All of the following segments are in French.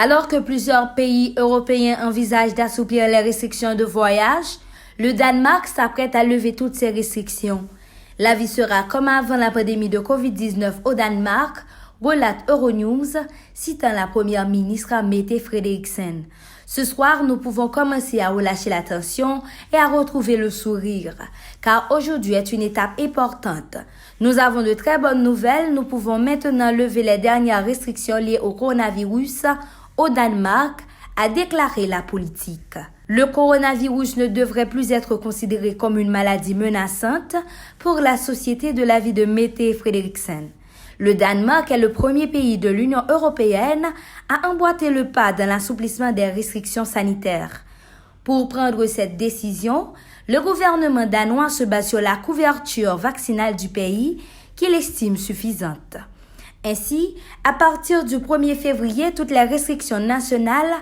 Alors que plusieurs pays européens envisagent d'assouplir les restrictions de voyage, le Danemark s'apprête à lever toutes ces restrictions. La vie sera comme avant la pandémie de COVID-19 au Danemark, relate Euronews, citant la première ministre Mette Frederiksen. Ce soir, nous pouvons commencer à relâcher la tension et à retrouver le sourire, car aujourd'hui est une étape importante. Nous avons de très bonnes nouvelles, nous pouvons maintenant lever les dernières restrictions liées au coronavirus au Danemark, a déclaré la politique. Le coronavirus ne devrait plus être considéré comme une maladie menaçante pour la société de la vie de Mette Frederiksen. Le Danemark est le premier pays de l'Union européenne à emboîter le pas dans l'assouplissement des restrictions sanitaires. Pour prendre cette décision, le gouvernement danois se base sur la couverture vaccinale du pays qu'il estime suffisante. Ainsi, à partir du 1er février, toutes les restrictions nationales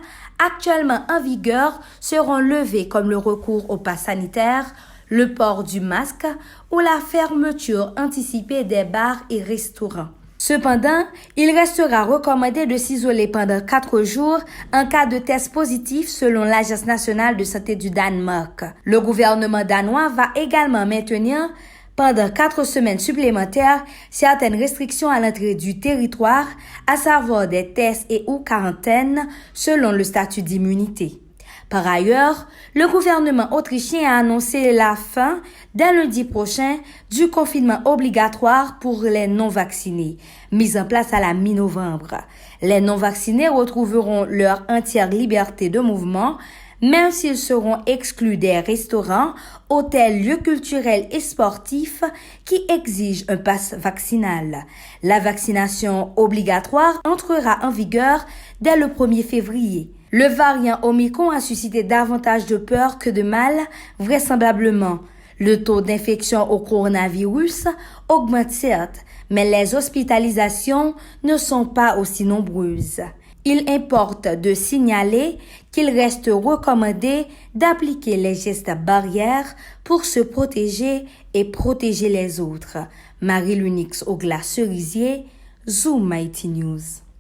actuellement en vigueur seront levées comme le recours au pass sanitaire, le port du masque ou la fermeture anticipée des bars et restaurants. Cependant, il restera recommandé de s'isoler pendant 4 jours en cas de test positif selon l'Agence nationale de santé du Danemark. Le gouvernement danois va également maintenir pendant 4 semaines supplémentaires certaines restrictions à l'entrée du territoire, à savoir des tests et ou quarantaines selon le statut d'immunité. Par ailleurs, le gouvernement autrichien a annoncé la fin, dès lundi prochain, du confinement obligatoire pour les non-vaccinés, mis en place à la mi-novembre. Les non-vaccinés retrouveront leur entière liberté de mouvement, même s'ils seront exclus des restaurants, hôtels, lieux culturels et sportifs qui exigent un pass vaccinal. La vaccination obligatoire entrera en vigueur dès le 1er février. Le variant Omicron a suscité davantage de peur que de mal, vraisemblablement. Le taux d'infection au coronavirus augmente certes, mais les hospitalisations ne sont pas aussi nombreuses. Il importe de signaler qu'il reste recommandé d'appliquer les gestes barrières pour se protéger et protéger les autres. Marie-Lunix Ogla-Cerisier, Zoom IT News.